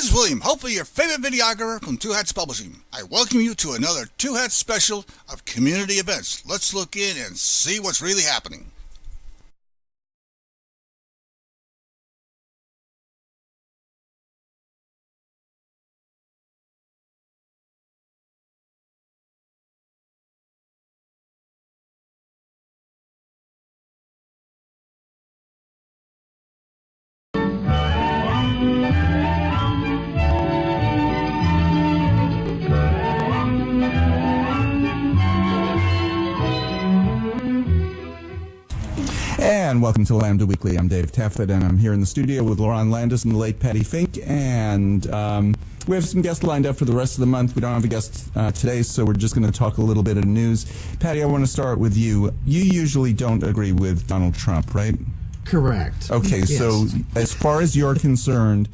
is William, hopefully your favorite videographer from Two Hats Publishing. I welcome you to another Two Hats special of community events. Let's look in and see what's really happening. And welcome to Lambda Weekly. I'm Dave Taffet, and I'm here in the studio with Lerone Landis and the late Patti Fink. And we have some guests lined up for the rest of the month. We don't have a guest today, so we're just going to talk a little bit of news. Patti, I want to start with you. You usually don't agree with Donald Trump, right? Correct. Okay, yes. So as far as you're concerned,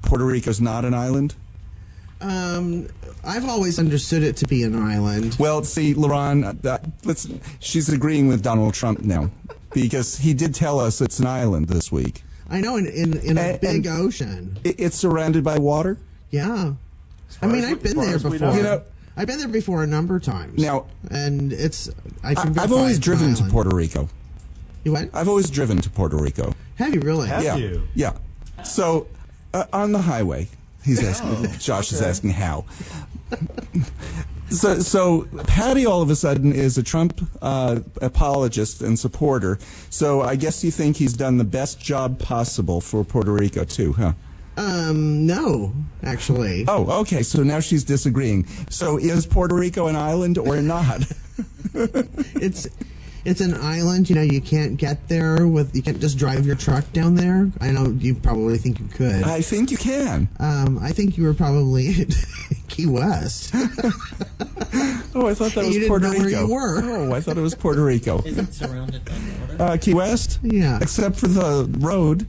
Puerto Rico's not an island? I've always understood it to be an island. Well, see, Lerone, she's agreeing with Donald Trump now, because he did tell us it's an island this week. I know, in a big ocean. It's surrounded by water? Yeah. I mean, I've been there before. You know, I've been there before a number of times. Now, and I've always driven to Puerto Rico. You what? I've always driven to Puerto Rico. Have you really? Have you? Yeah. So, on the highway, he's asking. Josh is asking how. So Patti all of a sudden is a Trump apologist and supporter. So I guess you think he's done the best job possible for Puerto Rico too, huh? No, actually. Oh, okay. So now she's disagreeing. So is Puerto Rico an island or not? It's an island. You know, you can't get there you can't just drive your truck down there. I know you probably think you could. I think you can. I think you were probably at Key West. Oh, I thought that was you Puerto didn't know Rico. Where you were. Oh, I thought it was Puerto Rico. Is it surrounded by water? Key West? Yeah. Except for the road.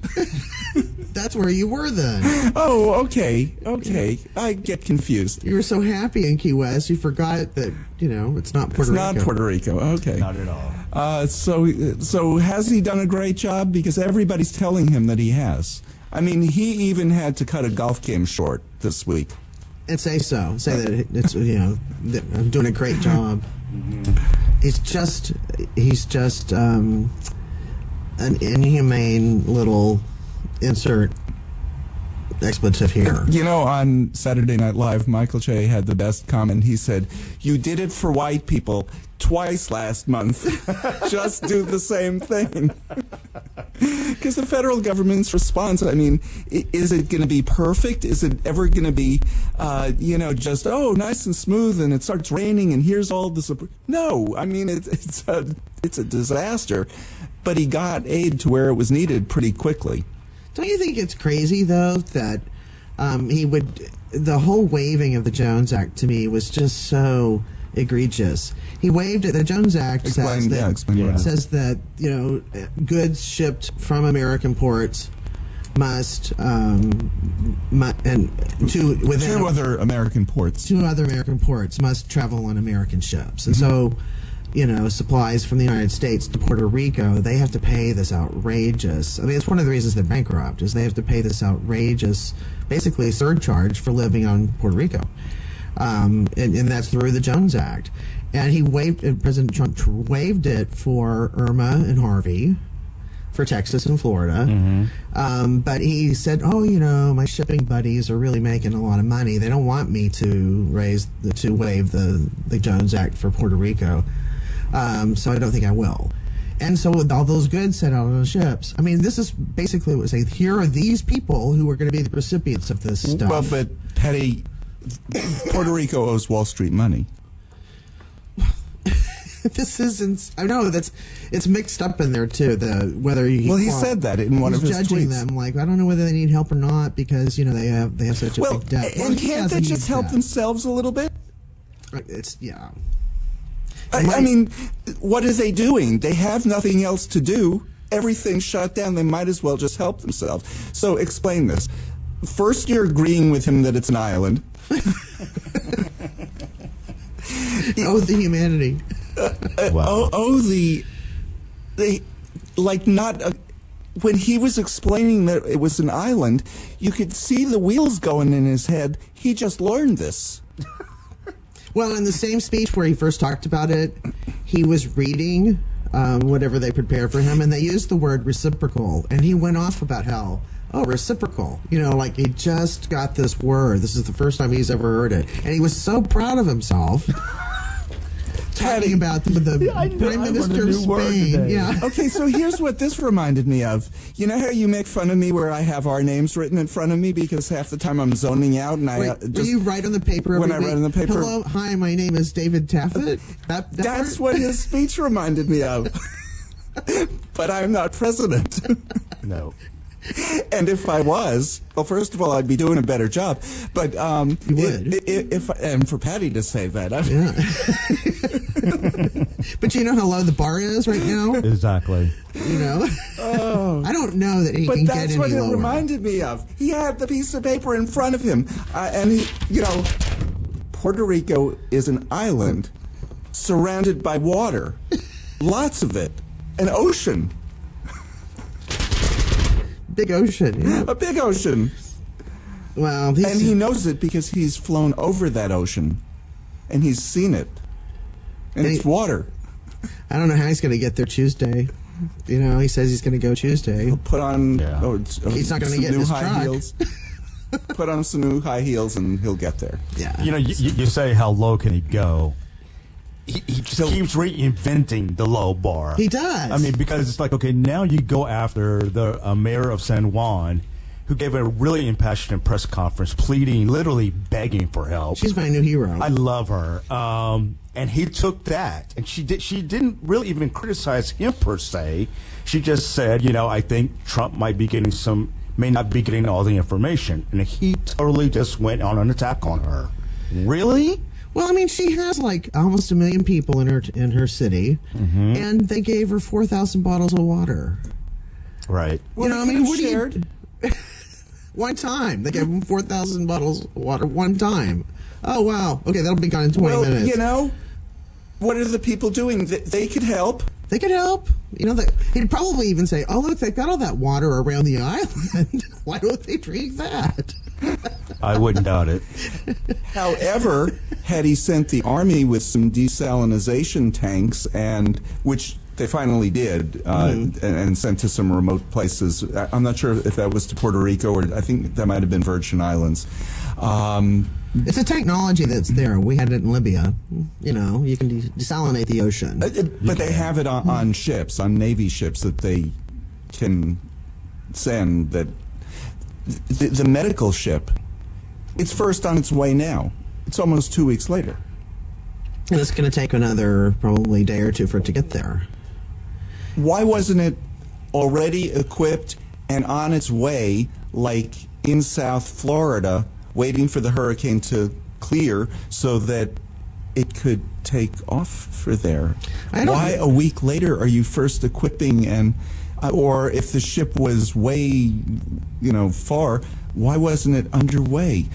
That's where you were then. Oh, okay. Okay. I get confused. You were so happy in Key West, you forgot that, it's not Puerto Rico. It's not Puerto Rico. Okay. Not at all. So has he done a great job? Because everybody's telling him that he has. I mean, he even had to cut a golf game short this week. And say so. Say that it's, that I'm doing a great job. He's just an inhumane little insert expletive here. You know, on Saturday Night Live, Michael Che had the best comment. He said, "You did it for white people twice last month. Just do the same thing." Because the federal government's response, I mean, is it going to be perfect? Is it ever going to be, just, nice and smooth and it starts raining and here's all the support? No, I mean, it's a disaster. But he got aid to where it was needed pretty quickly. Don't you think it's crazy, though, that the whole waiving of the Jones Act to me was just so egregious. He waived it. The Jones Act says that goods shipped from American ports must two other American ports must travel on American ships, and so supplies from the United States to Puerto Rico, they have to pay this outrageous. I mean, it's one of the reasons they're bankrupt is they have to pay this outrageous, basically surcharge for living on Puerto Rico. And that's through the Jones Act. And President Trump waived it for Irma and Harvey, for Texas and Florida. But he said, my shipping buddies are really making a lot of money. They don't want me to waive the Jones Act for Puerto Rico. So I don't think I will. And so with all those goods sent out on the ships, I mean, this is basically what we say. Here are these people who are going to be the recipients of this stuff. Well, but Patti, Puerto Rico owes Wall Street money. This isn't. I know it's mixed up in there too. He said that in one of his tweets. Judging them like I don't know whether they need help or not because they have such a big debt. And can't they just help themselves a little bit? I mean, what are they doing? They have nothing else to do. Everything's shut down. They might as well just help themselves. So explain this. First, you're agreeing with him that it's an island. Oh, the humanity. Wow. when he was explaining that it was an island, you could see the wheels going in his head. He just learned this. Well, in the same speech where he first talked about it, he was reading whatever they prepared for him, and they used the word reciprocal, and he went off about how, oh, reciprocal. You know, like he just got this word. This is the first time he's ever heard it. And he was so proud of himself. Talking about the Prime Minister of Spain. Yeah. Okay, so here's what this reminded me of. You know how you make fun of me where I have our names written in front of me because half the time I'm zoning out and do you write on the paper when every I write on the paper? Hello, hi, my name is David Taffet. That's what his speech reminded me of. But I'm not president. No. And if I was, well, first of all, I'd be doing a better job. But you would. And for Patti to say that, But you know how low the bar is right now. Exactly. You know, I don't know that he can get any lower. But that's what it reminded me of. He had the piece of paper in front of him, and he, you know, Puerto Rico is an island surrounded by water, lots of it, an ocean. Big ocean. Yeah. A big ocean. Well, and he knows it because he's flown over that ocean, and he's seen it. And it's water. I don't know how he's going to get there Tuesday. You know, he says he's going to go Tuesday. He'll put on. He's not going to get in his high truck. Heels. Put on some new high heels, and he'll get there. Yeah. You know, you say how low can he go? He just keeps reinventing the low bar. He does. I mean, because it's like, okay, now you go after the mayor of San Juan, who gave a really impassioned press conference, pleading, literally begging for help. She's my new hero. I love her. And he took that, and she didn't really even criticize him per se. She just said, you know, I think Trump may not be getting all the information, and he totally just went on an attack on her. Really? Well, I mean, she has like almost 1 million people in her city, and they gave her 4,000 bottles of water. Right. You know, I mean, what shared? One time they gave them 4,000 bottles of water. One time. Oh wow. Okay, that'll be gone in 20 minutes. You know, what are the people doing? They could help. They could help. You know, he'd probably even say, "Oh, look, they've got all that water around the island. Why don't they drink that?" I wouldn't doubt it. However, had he sent the army with some desalinization tanks, and which they finally did, and sent to some remote places. I'm not sure if that was to Puerto Rico, or I think that might have been Virgin Islands. It's a technology that's there. We had it in Libya. You know, you can desalinate the ocean. But they have it on ships, on Navy ships that they can send. That the medical ship, it's first on its way now. It's almost 2 weeks later. And it's going to take another probably day or two for it to get there. Why wasn't it already equipped and on its way, like in South Florida, waiting for the hurricane to clear so that it could take off for there? Why a week later are you first equipping, and or if the ship was way, far, why wasn't it underway?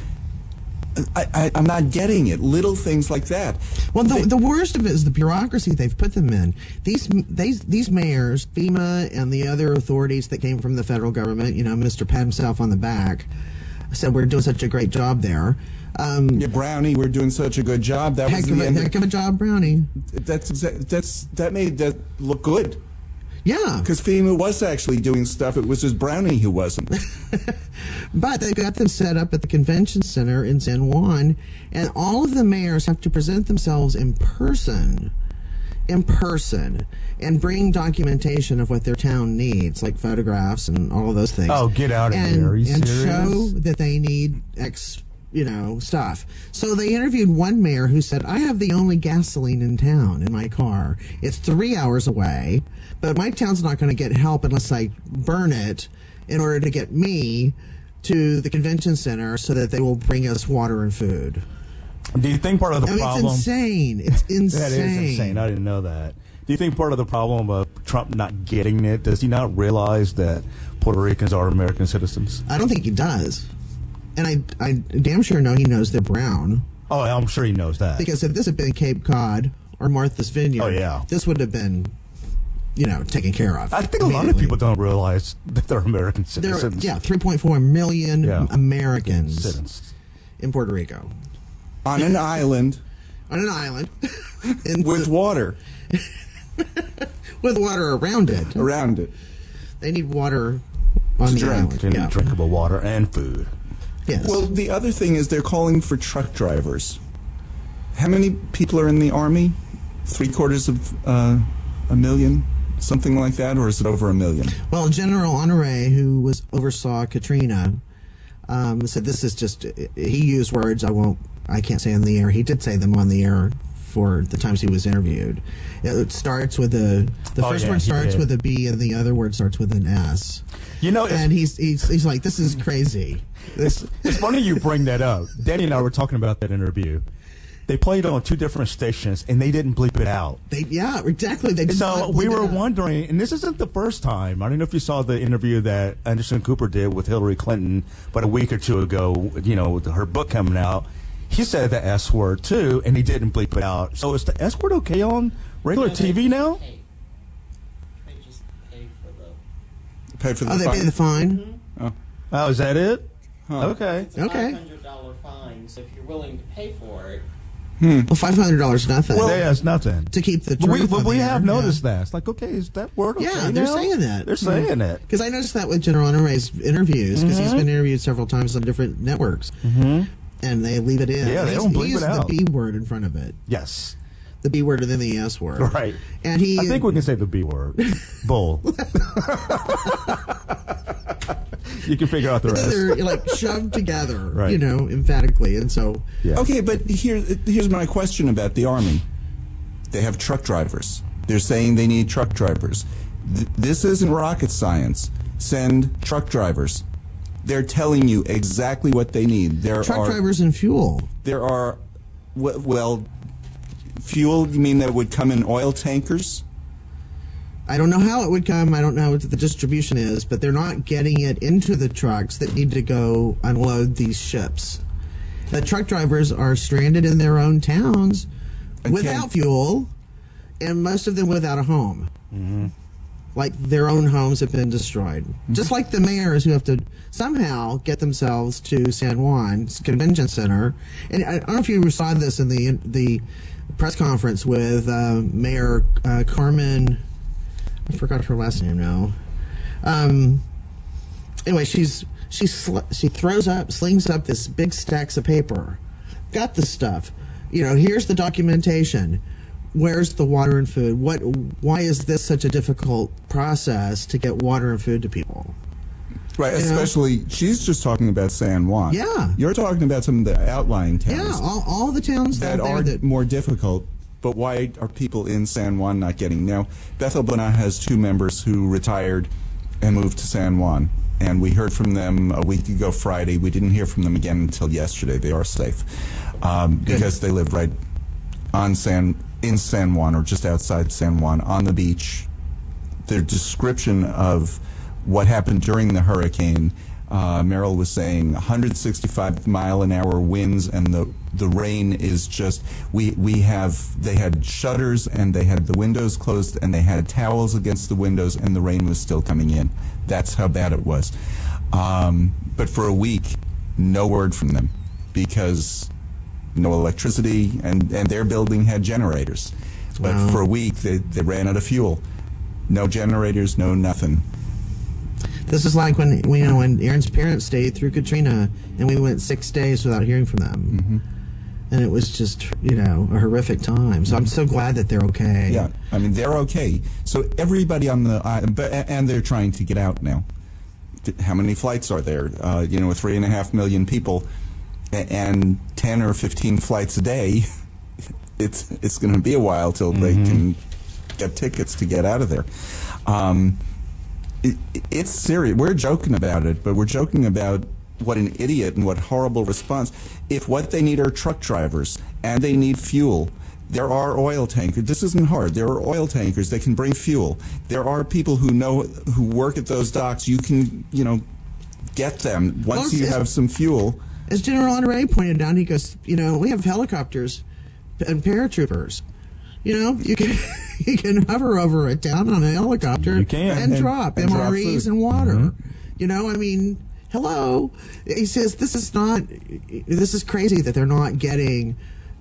I'm not getting it. Little things like that. Well, the worst of it is the bureaucracy they've put them in. These mayors, FEMA, and the other authorities that came from the federal government, Mr. Pat himself on the back, said we're doing such a great job there. Brownie, we're doing such a good job. That heck of a job, Brownie. That made that look good. Yeah. Because FEMA was actually doing stuff. It was just Brownie who wasn't. But they got them set up at the convention center in San Juan, and all of the mayors have to present themselves in person, and bring documentation of what their town needs, like photographs and all of those things. Oh, get out of here. Are you serious? And show that they need stuff. So they interviewed one mayor who said, I have the only gasoline in town in my car. It's 3 hours away, but my town's not going to get help unless I burn it in order to get me to the convention center so that they will bring us water and food. Do you think part of the problem... It's insane. It's insane. That is insane. I didn't know that. Do you think part of the problem of Trump not getting it, does he not realize that Puerto Ricans are American citizens? I don't think he does. And I damn sure know he knows they're brown. Oh, I'm sure he knows that. Because if this had been Cape Cod or Martha's Vineyard, this would have been taken care of. I think a lot of people don't realize that they're American citizens. 3.4 million Americans Citizens. in Puerto Rico. On an island. On an island. With water. With water around it. Around it. They need water on the island. They need drinkable water and food. Yes. Well, the other thing is they're calling for truck drivers. How many people are in the Army? 750,000, a million? Something like that? Or is it over 1 million? Well, General Honore, who oversaw Katrina, said this is just, he used words I can't say on the air. He did say them on the air for the times he was interviewed. It starts with the first word starts with a B and the other word starts with an S. And he's like, this is crazy. It's funny you bring that up. Danny and I were talking about that interview. They played on 2 different stations, and they didn't bleep it out. Exactly. So we were wondering, and this isn't the first time. I don't know if you saw the interview that Anderson Cooper did with Hillary Clinton about a week or 2 ago, with her book coming out. He said the S word, too, and he didn't bleep it out. So is the S word okay on regular TV now? They just pay for Pay for the fine. They pay the fine? Oh, is that it? Huh. Okay. It's a $500 fine, so if you're willing to pay for it. Well, $500 is nothing. Well, yeah, it's nothing. To keep the truth But we have there, noticed that. It's like, okay, is that word okay Yeah, they're now? saying that. They're saying it. Because I noticed that with General Honore's interviews, because he's been interviewed several times on different networks. And they leave it in. Yeah, they don't bleep he it uses out. the B word in front of it. Yes. The B word and then the S word. Right. And I think we can say the B word. Bull. You can figure out the rest. They're like shoved together, Right. Emphatically. And so. Yeah. Okay, but here's my question about the Army. They have truck drivers. They're saying they need truck drivers. This isn't rocket science. Send truck drivers. They're telling you exactly what they need. Truck drivers and fuel. There are, well, fuel, you mean that would come in oil tankers? I don't know how it would come. I don't know what the distribution is, but they're not getting it into the trucks that need to go unload these ships. The truck drivers are stranded in their own towns without fuel, and most of them without a home. Like their own homes have been destroyed. Just like the mayors who have to somehow get themselves to San Juan's convention center. And I don't know if you saw this in the press conference with Mayor Carmen. I forgot her last name now. Anyway, she slings up this big stacks of paper. Got the stuff. Here's the documentation. Where's the water and food? Why is this such a difficult process to get water and food to people? Right, especially, she's just talking about San Juan. Yeah. You're talking about some of the outlying towns. Yeah, all the towns that are more difficult. But why are people in San Juan not getting? Now, Bethel Bona has 2 members who retired and moved to San Juan. And we heard from them a week ago Friday. We didn't hear from them again until yesterday. They are safe because they live right in San Juan, or just outside San Juan, on the beach. Their description of what happened during the hurricane, Merrill was saying 165-mile-an-hour winds, and the rain is just, they had shutters, and they had the windows closed, and they had towels against the windows, and the rain was still coming in. That's how bad it was. But for a week, no word from them, because no electricity, and their building had generators. But for a week, they ran out of fuel. No generators, no nothing. This is like when Aaron's parents stayed through Katrina, and we went 6 days without hearing from them. And it was just, a horrific time. So I'm so glad that they're okay. Yeah, I mean, they're okay. So everybody on the island, and they're trying to get out now. How many flights are there? 3.5 million people, and 10 or 15 flights a day. It's going to be a while till they can get tickets to get out of there. It's serious. We're joking about it, but we're joking about what an idiot and what horrible response. If what they need are truck drivers and they need fuel, there are oil tankers. This isn't hard. There are oil tankers that can bring fuel. There are people who work at those docks. You can, get them once you have some fuel. As General Honore pointed out, he goes, we have helicopters and paratroopers. You You can hover over a town on a helicopter You can. and drop and drop MREs food. and water. You know, I mean, hello. He says this is crazy that they're not getting,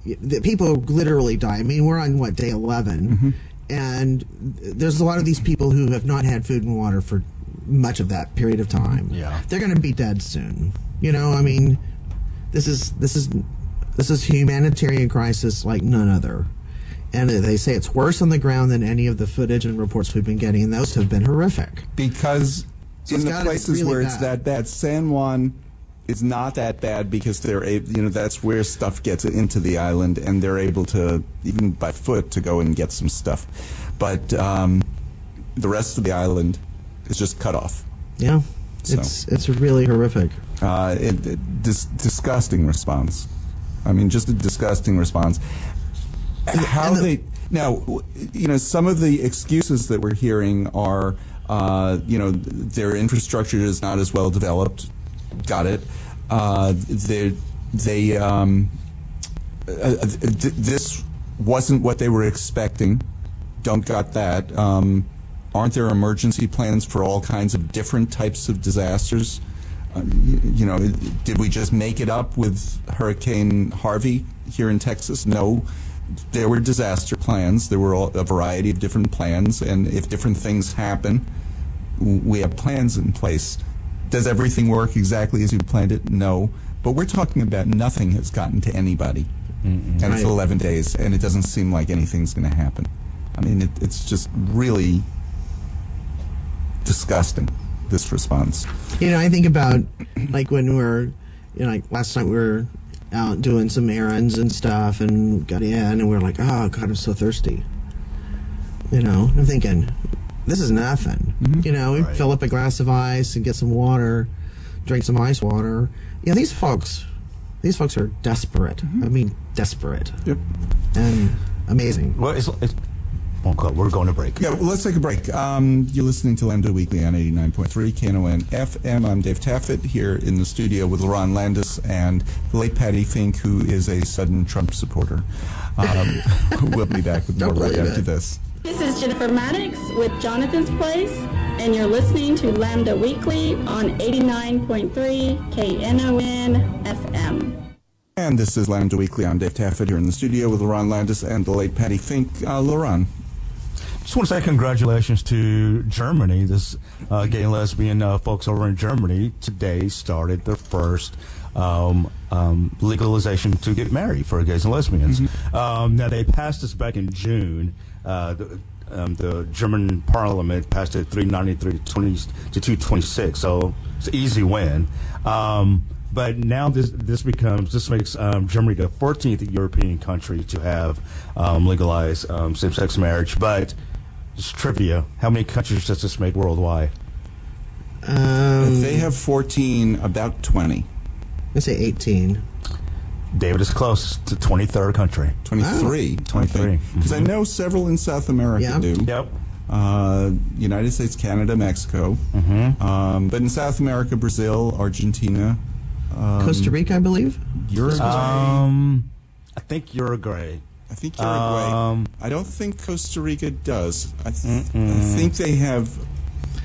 that people literally die. I mean, we're on, what, day 11? And there's a lot of these people who have not had food and water for much of that period of time. Yeah. They're going to be dead soon. You know, I mean, this is humanitarian crisis like none other. And they say it's worse on the ground than any of the footage and reports we've been getting, and those have been horrific. Because So in it's the gotta be places really where it's bad. that bad, San Juan is not that bad because that's where stuff gets into the island, and they're able to, even by foot, to go and get some stuff. But the rest of the island is just cut off. Yeah, So. it's really horrific. Disgusting response. I mean, just a disgusing response. Some of the excuses that we're hearing are, their infrastructure is not as well developed. Got it. This wasn't what they were expecting. Don't got that. Aren't there emergency plans for all kinds of different types of disasters? Did we just make it up with Hurricane Harvey here in Texas? No. There were disaster plans. There were a variety of different plans, and if different things happen, we have plans in place. Does everything work exactly as you planned it? No. But we're talking about nothing has gotten to anybody. And it's 11 days, and it doesn't seem like anything's going to happen. I mean, it's just really disgusting, this response. I think about, like, when like last night we were out doing some errands and stuff and got in and we were like, oh, God, I'm so thirsty. I'm thinking, this is nothing. We fill up a glass of ice and get some water, drink some ice water. These folks are desperate. I mean, desperate. Yep. And amazing. Well, we're going to break. Yeah, well, let's take a break. You're listening to Lambda Weekly on 89.3 Knon FM. I'm Dave Taffet here in the studio with Lerone Landis and the late Patti Fink, who is a sudden Trump supporter. We'll be back with more right after this. This is Jennifer Maddox with Jonathan's Place, and you're listening to Lambda Weekly on 89.3 Knon FM. And this is Lambda Weekly. I'm Dave Taffet here in the studio with Lerone Landis and the late Patti Fink. Lerone. Just want to say congratulations to Germany. This gay and lesbian folks over in Germany today started their first legalization to get married for gays and lesbians. Now, they passed this back in June. The German parliament passed it 393 to 226, so it's an easy win. But now this makes Germany the 14th European country to have legalized same-sex marriage. But just trivia: how many countries does this make worldwide? If they have 14, about 20. Let's say 18. David is close to 23rd country. 23. 23. Because I know several in South America do. Yep. United States, Canada, Mexico. But in South America, Brazil, Argentina. Costa Rica, I believe. Uruguay. I think Uruguay. I don't think Costa Rica does. I think they have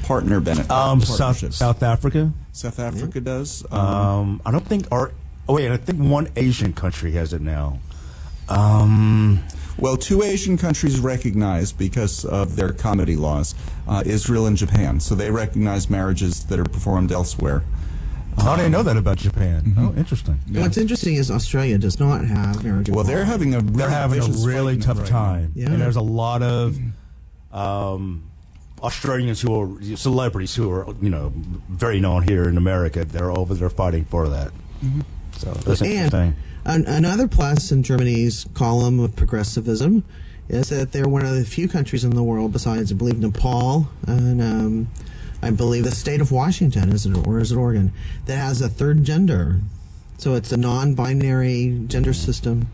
partnerships. South Africa. South Africa does. I don't think I think one Asian country has it now. Well, two Asian countries recognize because of their comedy laws, Israel and Japan. So they recognize marriages that are performed elsewhere. I didn't know that about Japan. Oh, interesting. Yeah. What's interesting is Australia does not have marriage. Well, they're having a really tough time. Yeah. And there's a lot of Australians who are celebrities who are very known here in America. They're over there fighting for that. So that's interesting. Another plus in Germany's column of progressivism is that they're one of the few countries in the world, besides, I believe, Nepal and I believe the state of Washington, or is it Oregon, that has a third gender. So it's a non-binary gender system.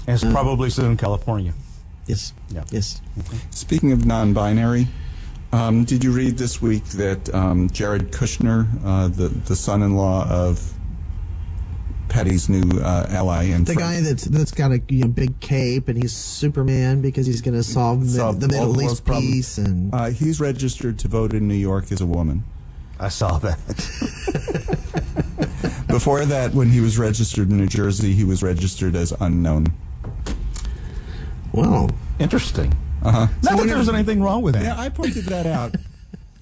And it's probably still in California. Yes. Yeah. Yes. Speaking of non-binary, did you read this week that Jared Kushner, the son-in-law of Patti's new ally and the guy that's got a big cape and he's Superman because he's going to solve the Middle East peace. And he's registered to vote in New York as a woman. I saw that. Before that, when he was registered in New Jersey, he was registered as unknown. Well, interesting. Uh-huh. Not that there was anything wrong with that. Yeah, I pointed that out.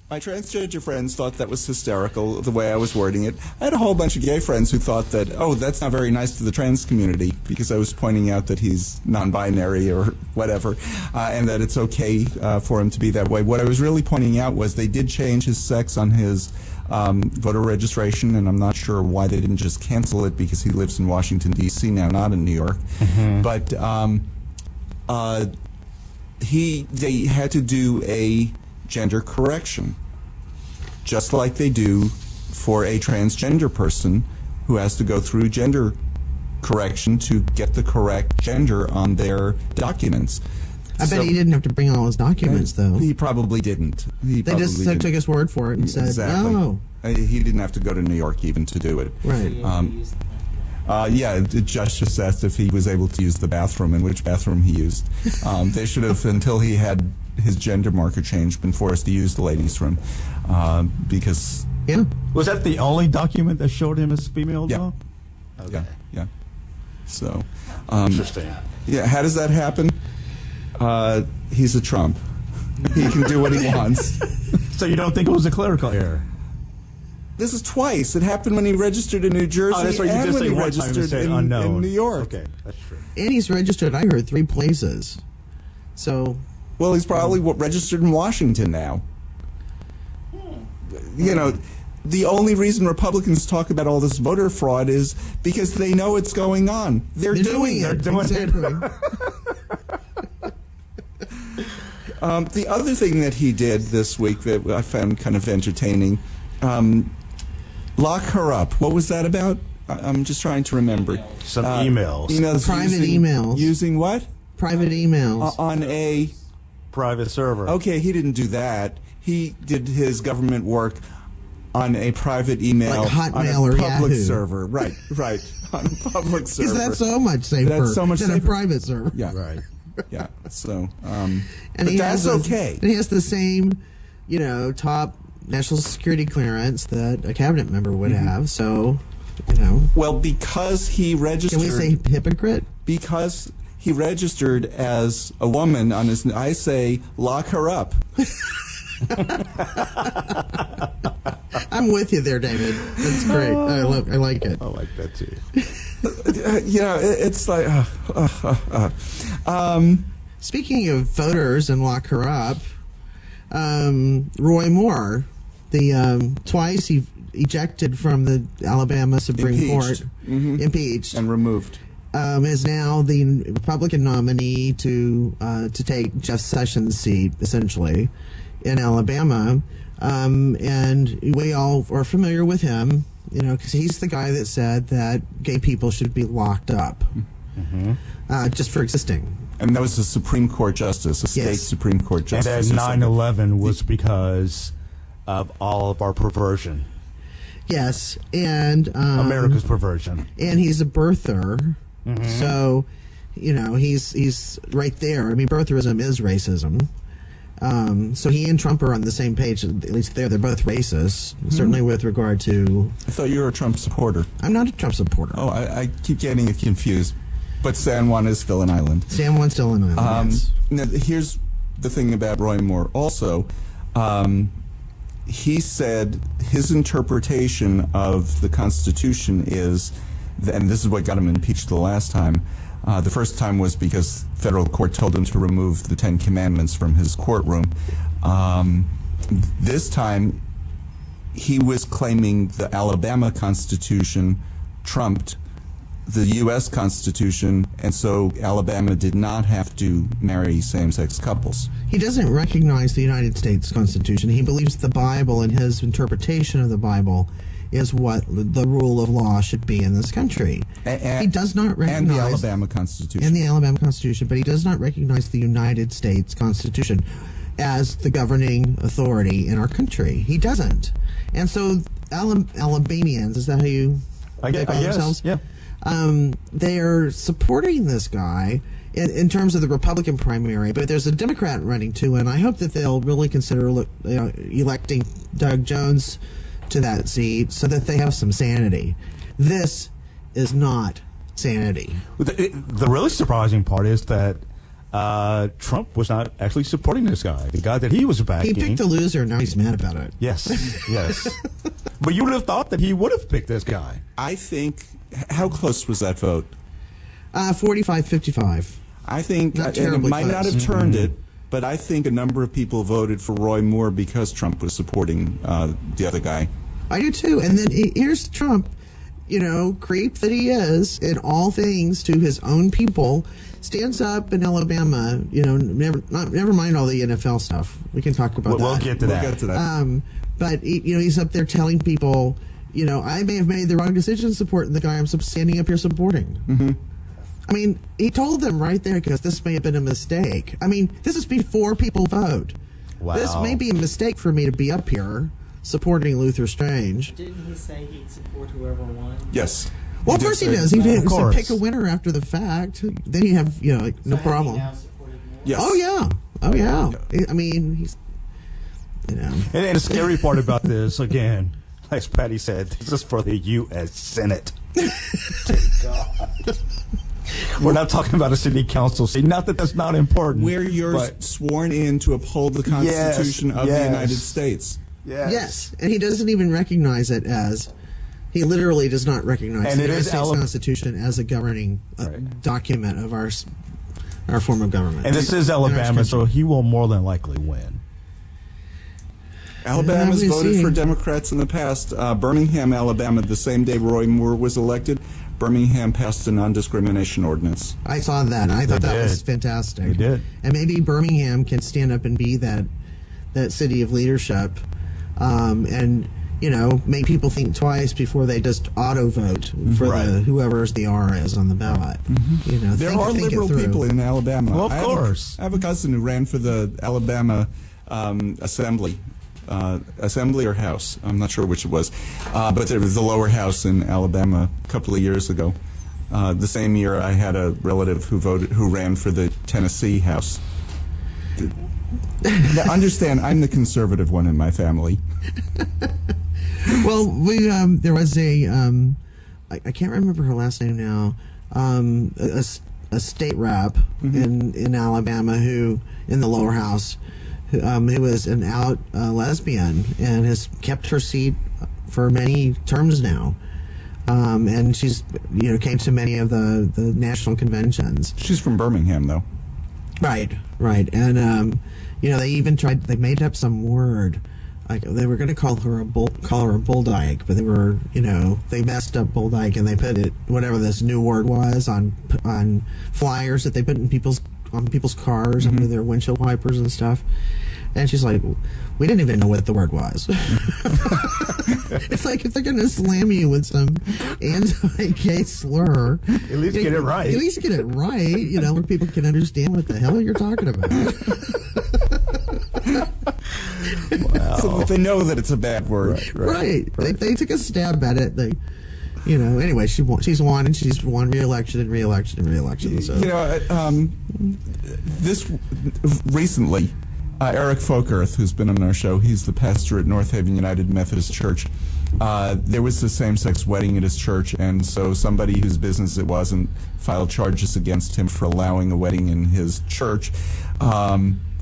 My transgender friends thought that was hysterical, the way I was wording it. I had a whole bunch of gay friends who thought that, that's not very nice to the trans community, because I was pointing out that he's non-binary or whatever, and that it's okay for him to be that way. What I was really pointing out was they did change his sex on his voter registration, and I'm not sure why they didn't just cancel it, because he lives in Washington, D.C. now, not in New York. Mm-hmm. But they had to do a gender correction, just like they do for a transgender person who has to go through gender correction to get the correct gender on their documents. I bet he didn't have to bring all his documents, though. He probably didn't. They just took his word for it and said, exactly. "Oh." He didn't have to go to New York even to do it. Right. The judge just asked if he was able to use the bathroom and which bathroom he used. They should have, until he had his gender marker changed, been forced to use the ladies' room, because... Yeah. Was that the only document that showed him as female, though? Okay. Yeah. So... interesting. Yeah, how does that happen? He's a Trump. He can do what he wants. So you don't think it was a clerical error? This is twice. It happened when he registered in New Jersey that's right. You and just when he say one time registered say in New York. Okay, that's true. And he's registered, I heard, 3 places. So... Well, he's probably registered in Washington now. You know, the only reason Republicans talk about all this voter fraud is because they know it's going on. They're doing it. Exactly. The other thing that he did this week that I found kind of entertaining, lock her up. What was that about? I'm just trying to remember. Some emails. Private emails. Using what? Private emails. On a... private server. Okay, he didn't do that. He did his government work on a private email, like Hotmail on a or public Yahoo. Server. Right, on a public server. Is that so much safer than a private server? Yeah, right. Yeah. So, and but that's okay. And he has the same, top national security clearance that a cabinet member would have. So, Well, because he registered. Can we say hypocrite? Because he registered as a woman on his. I say, lock her up. I'm with you there, David. That's great. I like it. I like that too. It's like. Speaking of voters and lock her up, Roy Moore, the twice he ejected from the Alabama Supreme Court, impeached and removed. Is now the Republican nominee to take Jeff Sessions' seat, essentially, in Alabama. And we all are familiar with him, because he's the guy that said that gay people should be locked up just for existing. And that was a Supreme Court justice, a state Supreme Court justice. And that 9/11 was because of all of our perversion. Yes, and America's perversion. And he's a birther. So, he's right there. I mean, birtherism is racism. So he and Trump are on the same page, at least there. They're both racist, certainly with regard to... I thought you were a Trump supporter. I'm not a Trump supporter. Oh, I keep getting it confused. But San Juan is still an island. San Juan's still an island, yes. Now, here's the thing about Roy Moore also. He said his interpretation of the Constitution is... and this is what got him impeached the last time. The first time was because federal court told him to remove the 10 Commandments from his courtroom. This time, he was claiming the Alabama Constitution trumped the U.S. Constitution, and so Alabama did not have to marry same-sex couples. He doesn't recognize the United States Constitution. He believes the Bible and his interpretation of the Bible is what the rule of law should be in this country. He does not recognize... And the Alabama Constitution. And the Alabama Constitution, but he does not recognize the United States Constitution as the governing authority in our country. He doesn't. And so Alabamians, is that how you call themselves? Yeah. they are supporting this guy in terms of the Republican primary, but there's a Democrat running too, and I hope that they'll really consider electing Doug Jones to that seat so that they have some sanity. This is not sanity. The really surprising part is that Trump was not actually supporting this guy, the guy that he was backing. He picked a loser, and now he's mad about it. Yes, yes. But you would have thought that he would have picked this guy. I think, how close was that vote? 45-55. I think, Not and it terribly might not close. have turned it, but I think a number of people voted for Roy Moore because Trump was supporting the other guy. I do too. And then here's Trump, creep that he is in all things to his own people, stands up in Alabama, never mind all the NFL stuff. We can talk about that. We'll get to that. We'll get to that. But he's up there telling people, I may have made the wrong decision supporting the guy I'm standing up here supporting. Mm-hmm. I mean, he told them right there, because this may have been a mistake. I mean, this is before people vote. Wow. This may be a mistake for me to be up here supporting Luther Strange. Didn't he say he'd support whoever won? Yes. Well, of course he does. He didn't pick a winner after the fact. Then you have, no So problem. Has he now supported more? Yes. Oh, yeah. Oh, yeah. I mean, he's, And the scary part about this, again, as Patty said, this is for the U.S. Senate. God. We're not talking about a city council seat. Not that that's not important. Where you're sworn in to uphold the Constitution of the United States. yes. And he doesn't even recognize it as, he literally does not recognize the United States Constitution as a governing document of our form of government. And this is Alabama, so he will more than likely win. Alabama's voted for Democrats in the past. Birmingham, Alabama, the same day Roy Moore was elected, Birmingham passed a non-discrimination ordinance. I saw that. I thought that was fantastic. They did. And maybe Birmingham can stand up and be that city of leadership, and make people think twice before they just auto vote for whoever's the R is on the ballot. Mm-hmm. There are liberal people in Alabama. Well, of course. I have a cousin who ran for the Alabama Assembly or House. I'm not sure which it was. But there was the lower house in Alabama a couple of years ago. The same year I had a relative who ran for the Tennessee House. Now, understand, I'm the conservative one in my family. Well, there was a I can't remember her last name now. A state rep in Alabama who in the lower house who was an out lesbian and has kept her seat for many terms now. And she's came to many of the national conventions. She's from Birmingham, though. Right. And they even they made up some word. Like they were going to call her a bull dyke, but they were, they messed up bull dyke and they put it, whatever this new word was, on flyers that they put in people's cars under their windshield wipers and stuff. And she's like, we didn't even know what the word was. It's like if they're going to slam you with some anti-gay slur, at least get it right. At least get it right, where people can understand what the hell you're talking about. Wow. So that they know that it's a bad word. Right. They took a stab at it. Anyway, she's won, and she's won re-election and re-election and re-election. So. This recently, Eric Folkerth, who's been on our show, he's the pastor at North Haven United Methodist Church. There was a same-sex wedding at his church, and so somebody whose business it wasn't filed charges against him for allowing a wedding in his church.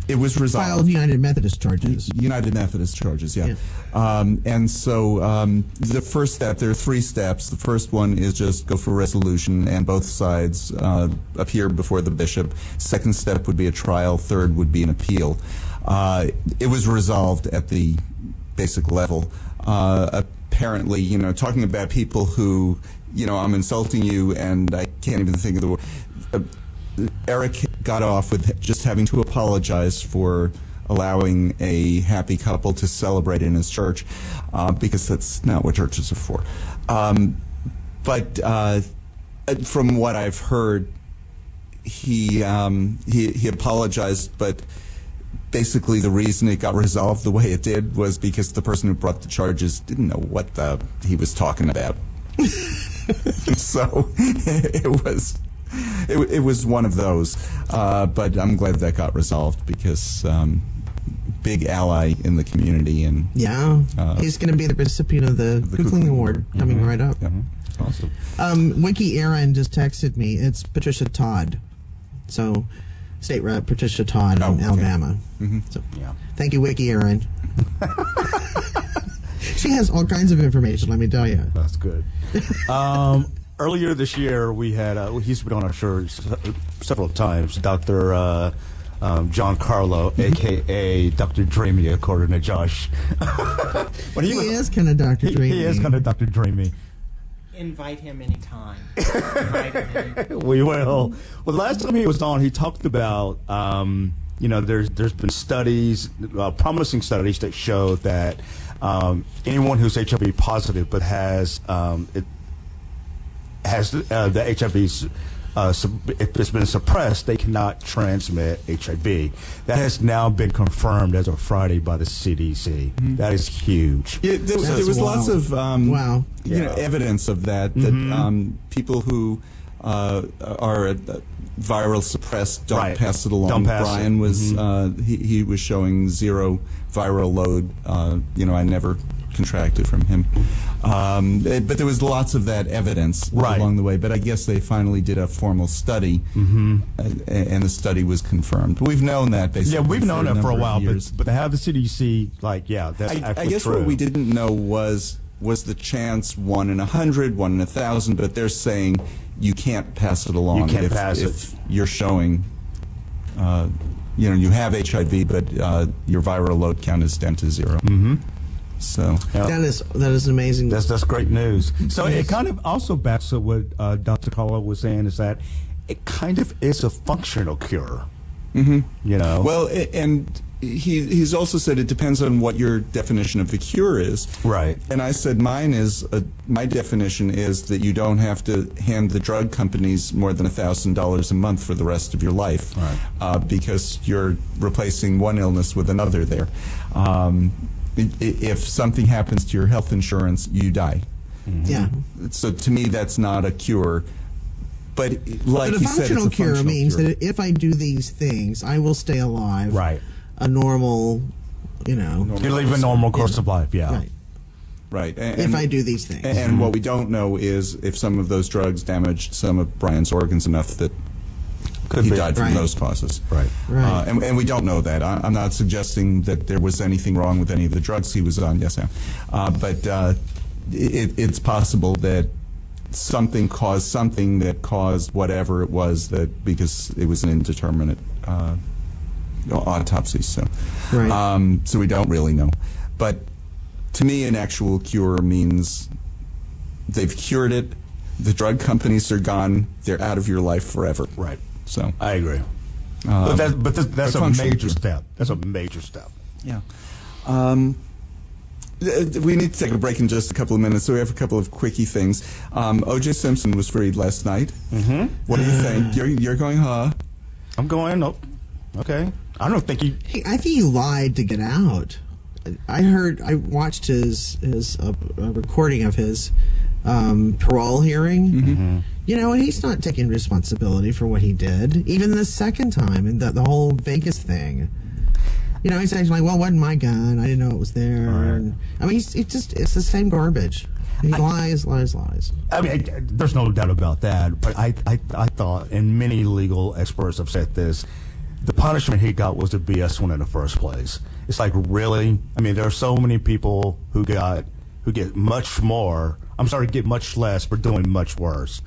It was resolved. Filed United Methodist charges. United Methodist charges, yeah. And so the first step, there are 3 steps. The first one is just go for resolution, and both sides appear before the bishop. Second step would be a trial. Third would be an appeal. It was resolved at the basic level. Apparently, talking about people who, I'm insulting you, and I can't even think of the word. Eric got off with just having to apologize for allowing a happy couple to celebrate in his church, because that's not what churches are for. But from what I've heard, he apologized, but basically the reason it got resolved the way it did was because the person who brought the charges didn't know what he was talking about. So it was one of those. But I'm glad that got resolved because big ally in the community. And Yeah, he's going to be the recipient of the Kukling Award coming right up. Awesome. Wiki Aaron just texted me. It's Patricia Todd. So, State Rep Patricia Todd in Alabama. So, thank you, Wiki Aaron. She has all kinds of information, let me tell you. That's good. Earlier this year, we had, he's been on our show several times, Dr. John Carlo, a.k.a. Dr. Dreamy, according to Josh. He is kind of Dr. Dreamy. He is kind of Dr. Dreamy. Invite him anytime. Invite him anytime. We will. Well, the last time he was on, he talked about, there's been studies, promising studies that show that anyone who's HIV positive but has the HIV, if it's been suppressed, they cannot transmit HIV. That has now been confirmed as of Friday by the CDC. That is huge. Yeah, there was lots of evidence of that. That people who are viral suppressed don't pass it along. Don't pass Brian it. was he was showing zero viral load. I never contracted from him. But there was lots of that evidence along the way. But I guess they finally did a formal study, and the study was confirmed. We've known that basically. Yeah, we've known that for a while, but to have the CDC, that's actually I guess true. what we didn't know was the chance 1 in 100, 1 in 1,000, but they're saying you can't pass it along. You can't pass it. If you're showing, you have HIV, but your viral load count is down to 0. So that is amazing. That's great news. So it kind of also backs up what Dr. Carlo was saying, is that it kind of is a functional cure. Well, and he's also said it depends on what your definition of a cure is. Right. And I said my definition is that you don't have to hand the drug companies more than $1,000 a month for the rest of your life, because you're replacing one illness with another there. If something happens to your health insurance, you die. Yeah. So to me, that's not a cure. But like a he said, it's functional a cure functional means cure. that if I do these things, I will stay alive. Right. A normal, You live a normal course of life, Right. Right. If I do these things. And what we don't know is if some of those drugs damaged some of Brian's organs enough that he died from those causes. Right. And we don't know that. I'm not suggesting that there was anything wrong with any of the drugs he was on. Yes, ma'am. But it's possible that something caused something that caused whatever it was, that because it was an indeterminate autopsy. So, so we don't really know. But to me, an actual cure means they've cured it. The drug companies are gone. They're out of your life forever. Right. So I agree. But that's a major step. That's a major step. Yeah. We need to take a break in just a couple of minutes, so we have a couple of quickie things. O.J. Simpson was freed last night. What do you think? You're going, huh? I'm going, nope. Okay. I don't think he... I think he lied to get out. I watched his recording of his parole hearing. And he's not taking responsibility for what he did, even the second time, and the whole Vegas thing. He's actually like, well, it wasn't my gun. I didn't know it was there. And, I mean, it's the same garbage. He lies. I mean, there's no doubt about that. But I thought, and many legal experts have said this, the punishment he got was the BS one in the first place. It's like, really? I mean, there are so many people who get much more. I'm sorry, get much less for doing much worse.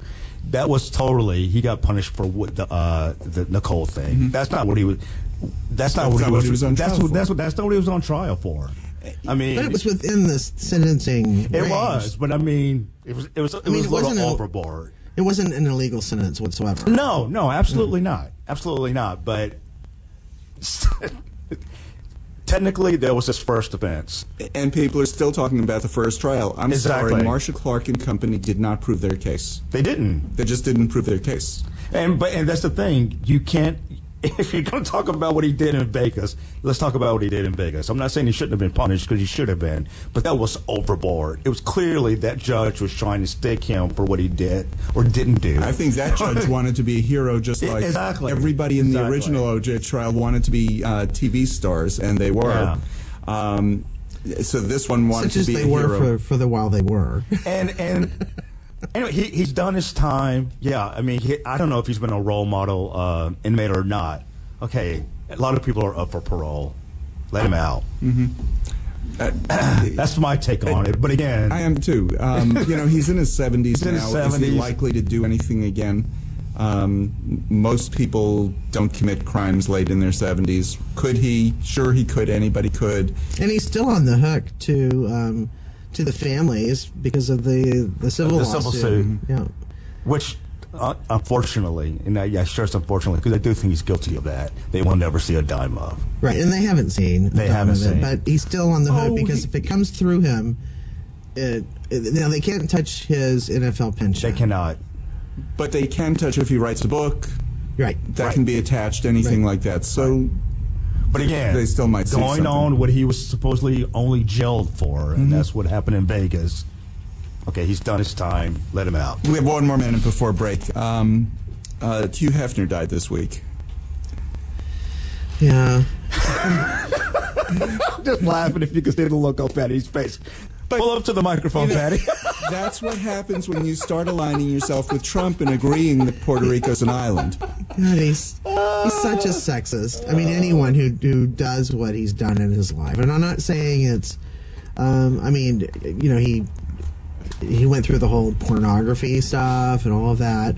That was totally, he got punished for what the Nicole thing. That's not what he was. That's not what he was on trial for. That's not what he was on trial for. I mean, but it was within the sentencing range. It was, but I mean, it was a little overboard. It wasn't an illegal sentence whatsoever. No, absolutely not. Absolutely not. But technically, there was his first offense. And people are still talking about the first trial. I'm sorry, Marsha Clark and company did not prove their case. They didn't. They just didn't prove their case. And that's the thing. You can't. if you're going to talk about what he did in Vegas, let's talk about what he did in Vegas. I'm not saying he shouldn't have been punished, because he should have been, but that was overboard. It was clearly that judge was trying to stick him for what he did or didn't do. I think that judge wanted to be a hero, just like everybody in the original OJ trial wanted to be TV stars, and they were. Yeah. So this one wanted to be a hero. Such as they were for the while they were. And anyway, he's done his time. Yeah, I mean, I don't know if he's been a role model inmate or not. Okay, a lot of people are up for parole. Let him out. That's my take on it. But again, I am too. He's in his 70s now. Is he likely to do anything again? Most people don't commit crimes late in their 70s. Could he? Sure, he could. Anybody could. And he's still on the hook to the families because of the civil lawsuit. Yeah. Which, unfortunately, and sure it's unfortunately, because I do think he's guilty of that, they will never see a dime of. Right, and they haven't seen. They haven't seen. But he's still on the hook because if it comes through him, now they can't touch his NFL pension. They cannot. But they can touch if he writes a book. Right. That can be attached, anything like that. So, but again, they still might see going on what he was supposedly only jailed for, and that's what happened in Vegas. Okay, he's done his time. Let him out. We have one more minute before break. Hugh Hefner died this week. Yeah. I'm just laughing if you could see the look on Patty's face. Pull up to the microphone, Patty. That's what happens when you start aligning yourself with Trump and agreeing that Puerto Rico's an island. God, he's such a sexist. I mean, anyone who does what he's done in his life. And I'm not saying it's, he went through the whole pornography stuff and all of that.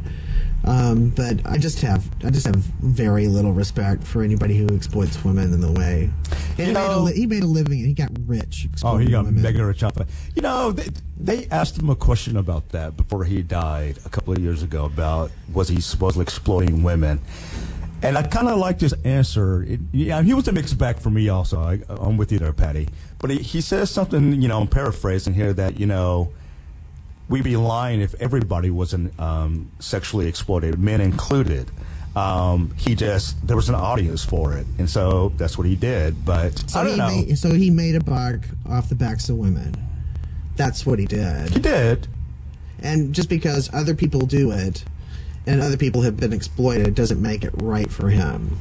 But I just have very little respect for anybody who exploits women in the way. And he made a living and he got rich. He got women. mega rich off of it. They asked him a question about that before he died a couple of years ago about was he supposedly exploiting women. And I kind of liked his answer. He was a mixed bag for me also. I'm with you there, Patty. But he says something, I'm paraphrasing here, that, we'd be lying if everybody wasn't sexually exploited, men included. There was an audience for it, and so that's what he did. But I don't know. So he made a buck off the backs of women. That's what he did. He did. And just because other people do it, and other people have been exploited, doesn't make it right for him.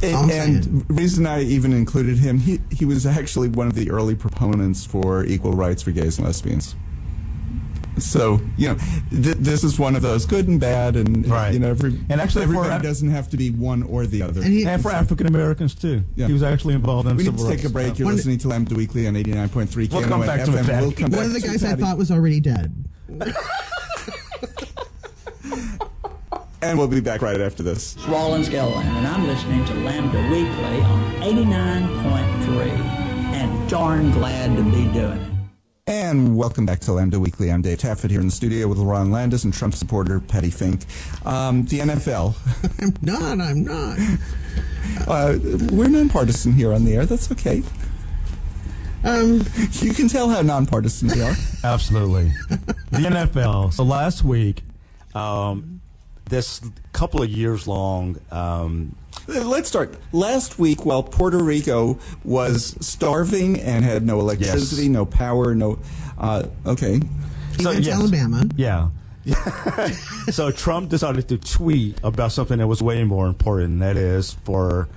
And reason I even included him, he was actually one of the early proponents for equal rights for gays and lesbians. So, this is one of those good and bad, and everybody doesn't have to be one or the other. And for African Americans too. Yeah. He was actually involved in civil rights. We need to take a break. You're listening to Lambda Weekly on 89.3 We'll come back to it. One of the guys I thought was already dead. And we'll be back right after this. It's Rollins Gilliland, and I'm listening to Lambda Weekly on 89.3, and darn glad to be doing it. And welcome back to Lambda Weekly. I'm Dave Taffet here in the studio with Lerone Landis and Trump supporter Patti Fink. The NFL. I'm not. We're nonpartisan here on the air. That's okay. You can tell how nonpartisan we are. Absolutely. The NFL. So last week, this couple of years long. Let's start. Last week, while Puerto Rico was starving and had no electricity, no power, okay. He went to Alabama. Yeah. So Trump decided to tweet about something that was way more important, and that is to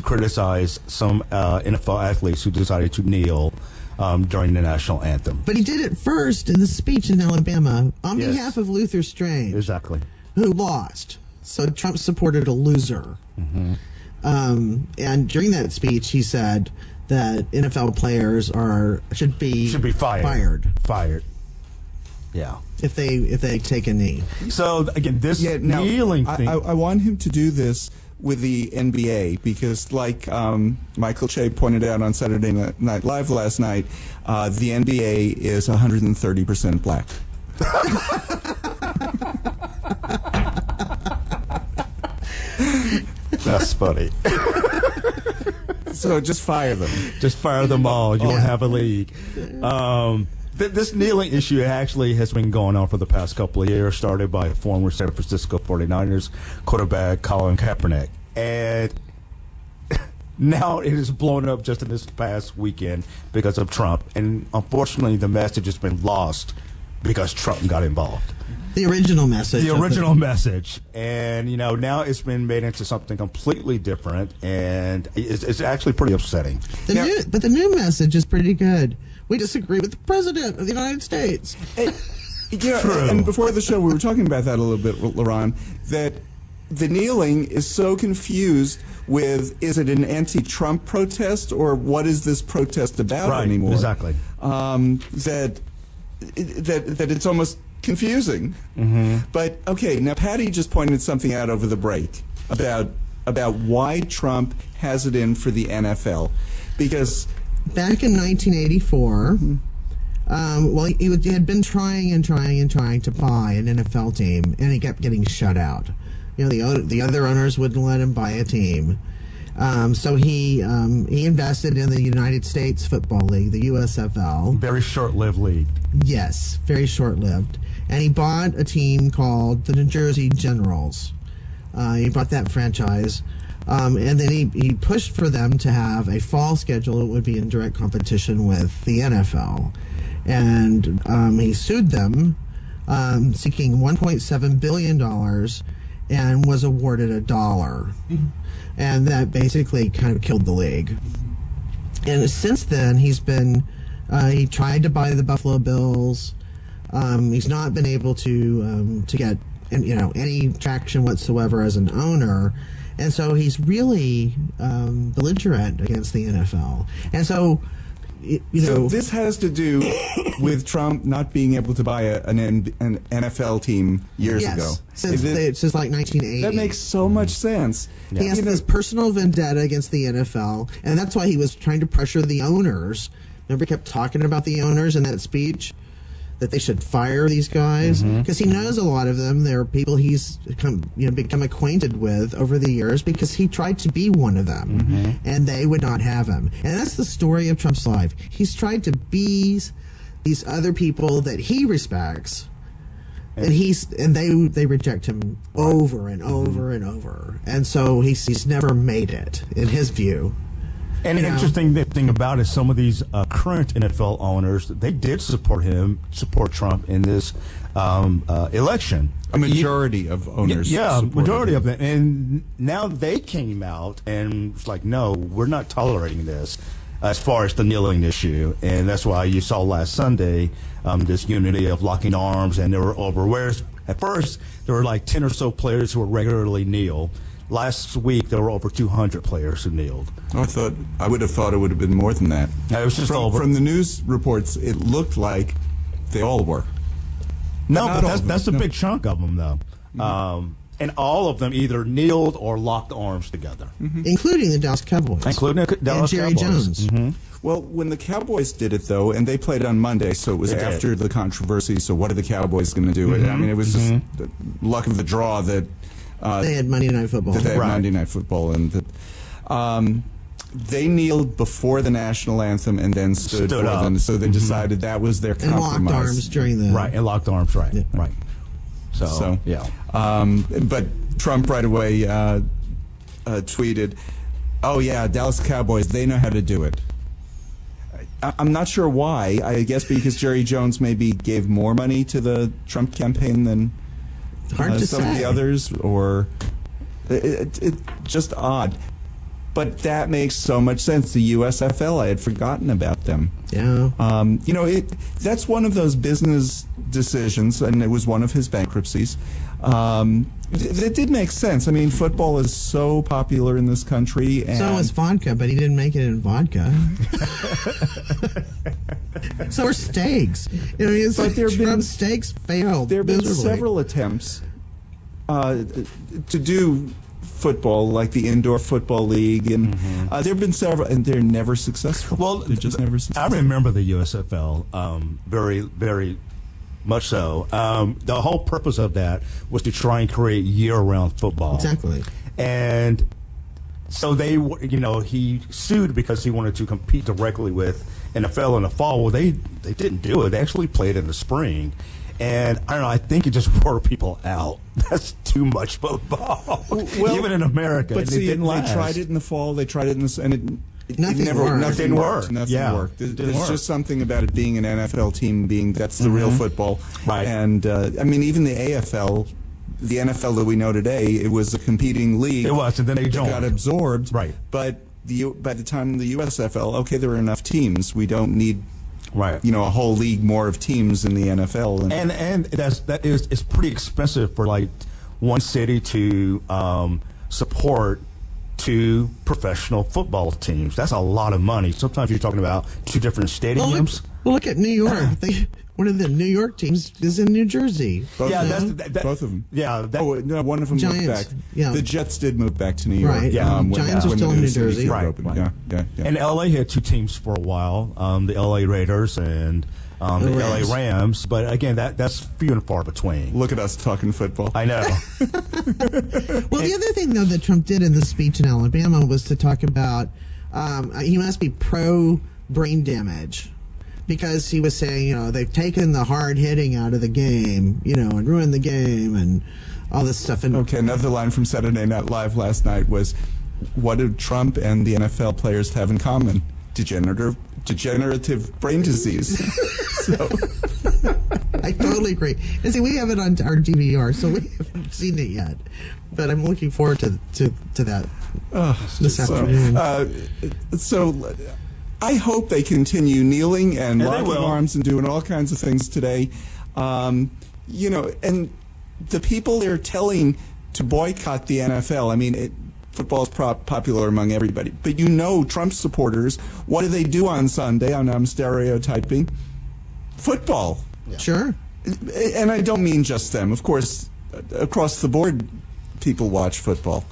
criticize some NFL athletes who decided to kneel during the national anthem. But he did it first in the speech in Alabama on behalf of Luther Strange. Exactly. Who lost. So Trump supported a loser. Mm-hmm. And during that speech, he said that NFL players should be fired. Yeah. If they take a knee. So again, this kneeling thing. I want him to do this with the NBA because, like Michael Che pointed out on Saturday Night Live last night, the NBA is 130% black. That's funny. So just fire them. Just fire them all. You won't have a league. This kneeling issue actually has been going on for the past couple of years, started by former San Francisco 49ers quarterback Colin Kaepernick. And now it is blown up just in this past weekend because of Trump. And unfortunately, the message has been lost because Trump got involved. The original message. The original message. And, you know, now it's been made into something completely different, and it's actually pretty upsetting. But the new message is pretty good. We disagree with the President of the United States. And before the show, we were talking about that a little bit, Lerone, that the kneeling is so confused with, is it an anti-Trump protest, or what is this protest about anymore? Exactly. That it's almost confusing. But okay, now Patti just pointed something out over the break about why Trump has it in for the NFL, because back in 1984, he had been trying to buy an NFL team, and he kept getting shut out. You know, the other owners wouldn't let him buy a team. So he invested in the United States Football League, the USFL. Very short-lived league. Yes, very short-lived. And he bought a team called the New Jersey Generals. He bought that franchise. And then he pushed for them to have a fall schedule that would be in direct competition with the NFL. And he sued them, seeking $1.7 billion, and was awarded $1. And that basically kind of killed the league. And since then, he tried to buy the Buffalo Bills. He's not been able to get any traction whatsoever as an owner, and so he's really belligerent against the NFL. And so, so this has to do with Trump not being able to buy an NFL team years ago. Since like 1980. That makes so much sense. He has this personal vendetta against the NFL, and that's why he was trying to pressure the owners. Remember, he kept talking about the owners in that speech, that they should fire these guys, because he knows a lot of them. They're people he's become acquainted with over the years, because he tried to be one of them, and they would not have him. And that's the story of Trump's life. He's tried to be these other people that he respects, and they reject him over and over and over. And so he's never made it, in his view. And an interesting thing about it, some of these current NFL owners, they did support Trump in this election. A majority of owners. Yeah, majority of them. And now they came out and it's like, no, we're not tolerating this as far as the kneeling issue. And that's why you saw last Sunday this unity of locking arms, and there were at first there were like 10 or so players who would regularly kneel. Last week, there were over 200 players who kneeled. I would have thought it would have been more than that. It was just from the news reports, it looked like they all were. No, but that's a big chunk of them, though. And all of them either kneeled or locked arms together. Including the Dallas Cowboys. Including the Dallas Jerry Cowboys. Jones. Well, when the Cowboys did it, though, and they played on Monday, so it was after the controversy, so what are the Cowboys going to do? I mean, it was just the luck of the draw that they had Monday Night Football. They had Monday Night Football, and that, they kneeled before the national anthem and then stood for up. them. So they decided that was their compromise. And locked arms during the and locked arms, right? Yeah. Right. So yeah. But Trump right away tweeted, "Oh yeah, Dallas Cowboys, they know how to do it." I'm not sure why. I guess because Jerry Jones maybe gave more money to the Trump campaign than some of the others, or it just odd. But that makes so much sense. The USFL, I had forgotten about them. Yeah. That's one of those business decisions, and it was one of his bankruptcies. It did make sense. I mean, football is so popular in this country. And so is vodka, but he didn't make it in vodka. So are steaks. Trump steaks failed. There have been miserably. several attempts to do football, like the indoor football league, and there have been several, and they're never successful. Well, they're just never successful. I remember the USFL very, very much so. The whole purpose of that was to try and create year-round football. Exactly. And So he sued because he wanted to compete directly with NFL in the fall. Well, they didn't do it. They actually played in the spring. And I don't know, I think it just wore people out. That's too much football, even in America. But they tried it in the fall, they tried it in the and Nothing worked. Nothing worked. There's just something about it being an NFL team that's the real football. Right. And, even the AFL, the NFL that we know today, it was a competing league. It was, and then they joined. Got absorbed. Right. But by the time the USFL, okay, there are enough teams. We don't need... Right. A whole league more of teams in the NFL. And it's pretty expensive for like one city to support 2 professional football teams. That's a lot of money. Sometimes you're talking about 2 different stadiums. Well, look at New York. One of the New York teams is in New Jersey. Both of them. Yeah. One of them moved back. Yeah. The Jets did move back to New York. Right. Giants are still in New Jersey. Right. Yeah. And LA had 2 teams for a while, the LA Raiders and the LA Rams. But again, that's few and far between. Look at us talking football. I know. Well, the other thing, though, that Trump did in the speech in Alabama was to talk about he must be pro-brain damage. Because he was saying, they've taken the hard hitting out of the game, and ruined the game and all this stuff. And okay, another line from Saturday Night Live last night was, what do Trump and the NFL players have in common? Degenerative brain disease. So. I totally agree. And see, we have it on our DVR, so we haven't seen it yet. But I'm looking forward to that this afternoon. So I hope they continue kneeling and locking arms and doing all kinds of things today. And the people they're telling to boycott the NFL, football is popular among everybody. But Trump supporters, what do they do on Sunday? I'm stereotyping. Football. Yeah. Sure. And I don't mean just them. Of course, across the board, people watch football.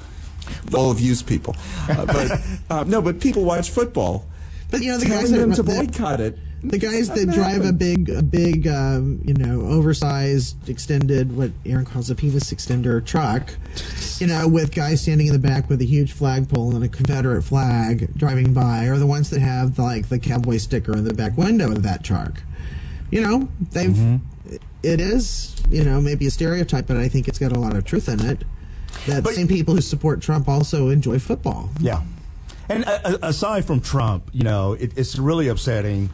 All of you's people. But people watch football. But the guys that boycott it. The guys that drive a big, oversized, extended, what Aaron calls a penis extender truck, with guys standing in the back with a huge flagpole and a Confederate flag driving by, are the ones that have the cowboy sticker in the back window of that truck. It is, maybe a stereotype, but I think it's got a lot of truth in it. That same people who support Trump also enjoy football. Yeah. And aside from Trump, it's really upsetting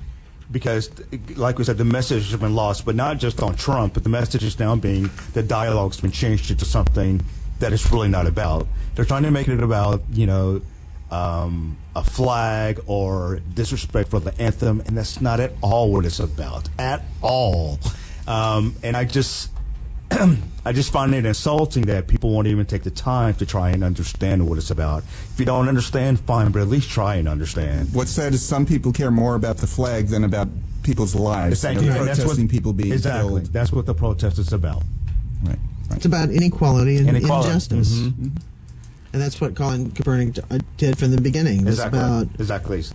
because, like we said, the message has been lost, but not just on Trump, but the message is now being the dialogue's been changed into something that it's really not about. They're trying to make it about, a flag or disrespect for the anthem, and that's not at all what it's about, at all. And I just find it insulting that people won't even take the time to try and understand what it's about. If you don't understand, fine, but at least try and understand. What's sad is some people care more about the flag than about people's lives. Protesting people being killed. That's what the protest is about. Right. It's about inequality and injustice. Mm-hmm. And that's what Colin Kaepernick did from the beginning. Exactly. It's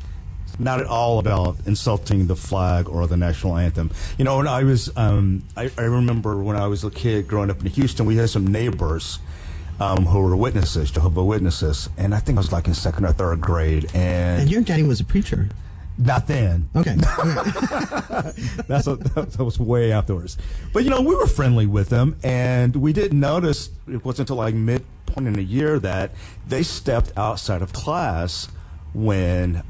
not at all about insulting the flag or the national anthem. When I was, I remember when I was a kid growing up in Houston, we had some neighbors who were witnesses, Jehovah's Witnesses, and I think I was like in 2nd or 3rd grade. And your daddy was a preacher. Not then. Okay. That was way afterwards. But, we were friendly with them, and we didn't notice, it wasn't until like midpoint in the year that they stepped outside of class when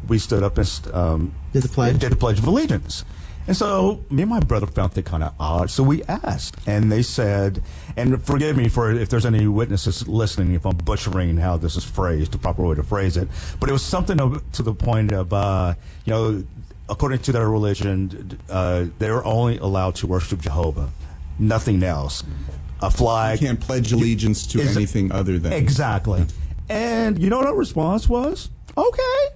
we stood up and did the Pledge of Allegiance. And so me and my brother found it kind of odd. So we asked, and they said, and forgive me for if there's any witnesses listening if I'm butchering how this is phrased, the proper way to phrase it, but it was something to the point of, according to their religion, they're only allowed to worship Jehovah, nothing else. A flag. You can't pledge allegiance to anything other than. Exactly. And you know what our response was? Okay.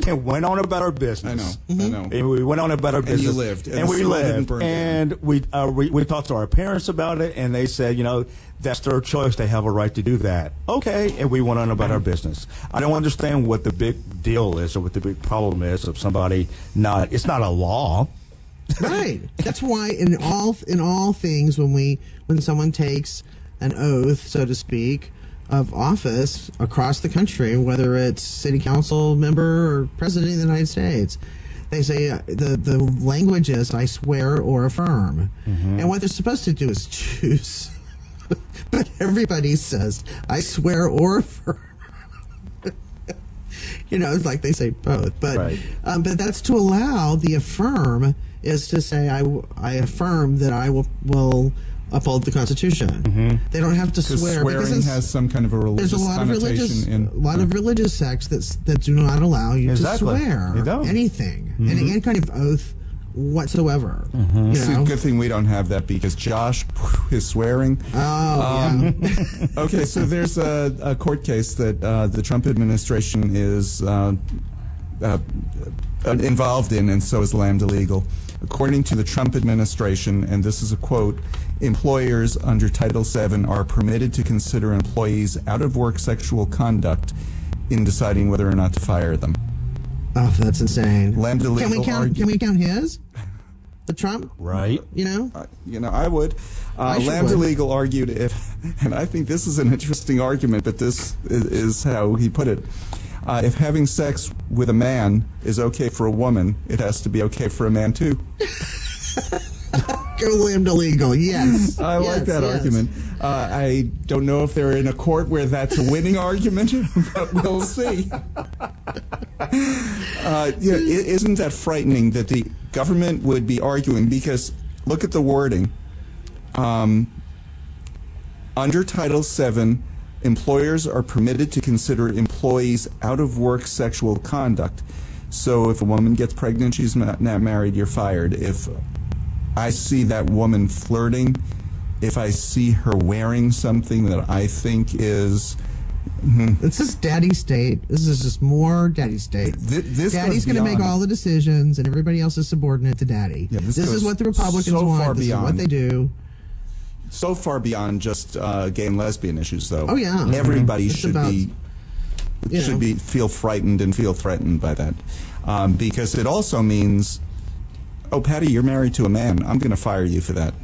And went on about our business. I know. And we went on about our business. And you lived. And we lived. And we talked to our parents about it, and they said, that's their choice. They have a right to do that. Okay. And we went on about our business. I don't understand what the big deal is or what the big problem is of somebody not. It's not a law. Right. That's why in all things when someone takes an oath, so to speak, of office across the country, whether it's city council member or president of the United States. They say the language is I swear or affirm. And what they're supposed to do is choose. But everybody says I swear or affirm. It's like they say both. But Right. But that's to allow the affirm is to say I affirm that I will uphold the Constitution. They don't have to swear Swearing because has some kind of a religious there's a lot of connotation religious sects that do not allow you Exactly. to swear You don't. anything, any kind of oath whatsoever. You See, know? good thing we don't have that because Josh is swearing. Okay, so there's a court case that the Trump administration is involved in, and so is Lambda Legal. According to the Trump administration, and this is a quote, employers under Title VII are permitted to consider employees out-of-work sexual conduct in deciding whether or not to fire them. Oh, that's insane. Lambda Can Legal we count his? The Trump? Right. I would. I sure Lambda would. Legal argued and I think this is an interesting argument, but this is how he put it. If having sex with a man is okay for a woman, it has to be okay for a man too. Go Lambda Legal, yes. I like that argument. I don't know if they're in a court where that's a winning argument, but we'll see. Isn't that frightening that the government would be arguing? Because look at the wording. Under Title VII, employers are permitted to consider employees out-of-work sexual conduct. So if a woman gets pregnant, she's not married, you're fired. If I see that woman flirting, if I see her wearing something that I think is... It's just daddy state. This is just more daddy state. This Daddy's going to make all the decisions, and everybody else is subordinate to daddy. Yeah, this is what the Republicans so want. far This is what beyond. they do. So far beyond just gay and lesbian issues, though. Oh, yeah. Everybody It's should about, feel frightened and feel threatened by that, because it also means, oh, Patty, you're married to a man. I'm going to fire you for that.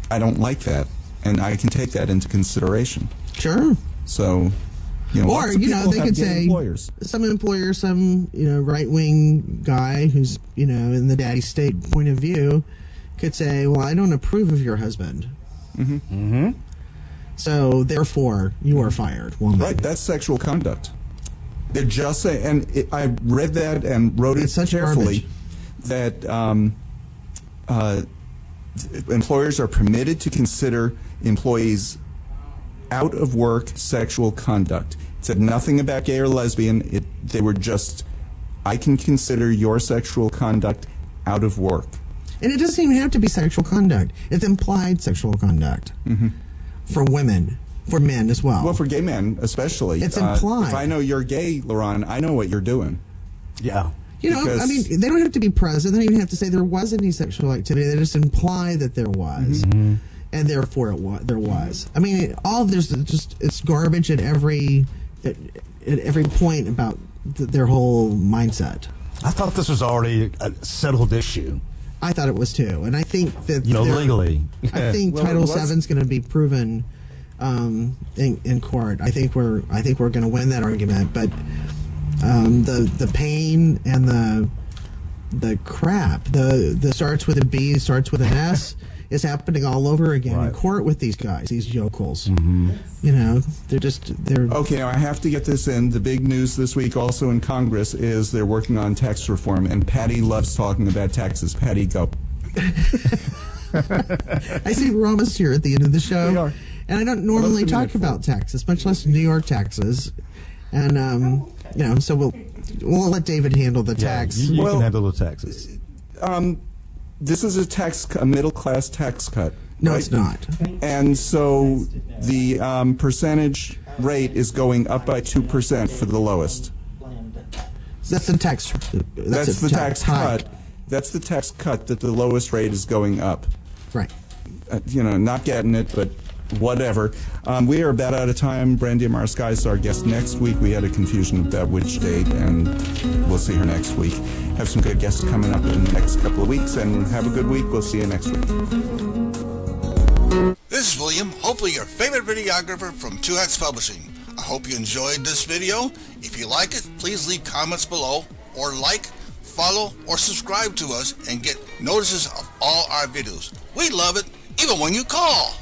I don't like that, and I can take that into consideration. Sure. So, Or, lots of people they have could gay say, employers. some employer, some, right-wing guy who's, in the daddy state point of view could say, well, I don't approve of your husband. So, therefore, you are fired, woman. Right, that's sexual conduct. They're just saying, and I read that and wrote It's it such carefully, garbage. that employers are permitted to consider employees out of work sexual conduct. It said nothing about gay or lesbian. They were just, I can consider your sexual conduct out of work. And it doesn't even have to be sexual conduct. It's implied sexual conduct for women, for men as well. Well, for gay men especially. It's implied. If I know you're gay, Lerone, I know what you're doing. Yeah. I mean, they don't have to be present. They don't even have to say there was any sexual activity. They just imply that there was, and therefore there was. I mean, it's garbage at every point about their whole mindset. I thought this was already a settled issue. I thought it was too, and I think that legally. I think Well, Title it was- VII is going to be proven in court. I think we're going to win that argument, but the pain and the crap, the starts with a B, starts with an S, is happening all over again in Right. court with these guys, these yokels. They're Okay, now I have to get this in. The big news this week also in Congress is they're working on tax reform, and Patty loves talking about taxes. Patty, go. I see we're almost here at the end of the show. We are. And I don't normally Almost a minute talk about taxes, much less New York taxes. And so we'll let David handle the tax. You Well- can handle the taxes. This is a middle-class tax cut. No, right? it's not. And so the percentage rate is going up by 2% for the lowest. That's the tax. That's the tax hike. cut. That's the tax cut that the lowest rate is going up. Right. Not getting it, but whatever. We are about out of time. Brandy Marsky is our guest next week. We had a confusion about which date, and we'll see her next week. Have some good guests coming up in the next couple of weeks, and have a good week. We'll see you next week. This is William, hopefully your favorite videographer from Two Hats Publishing. I hope you enjoyed this video. If you like it, please leave comments below, or like, follow, or subscribe to us and get notices of all our videos. We love it, even when you call.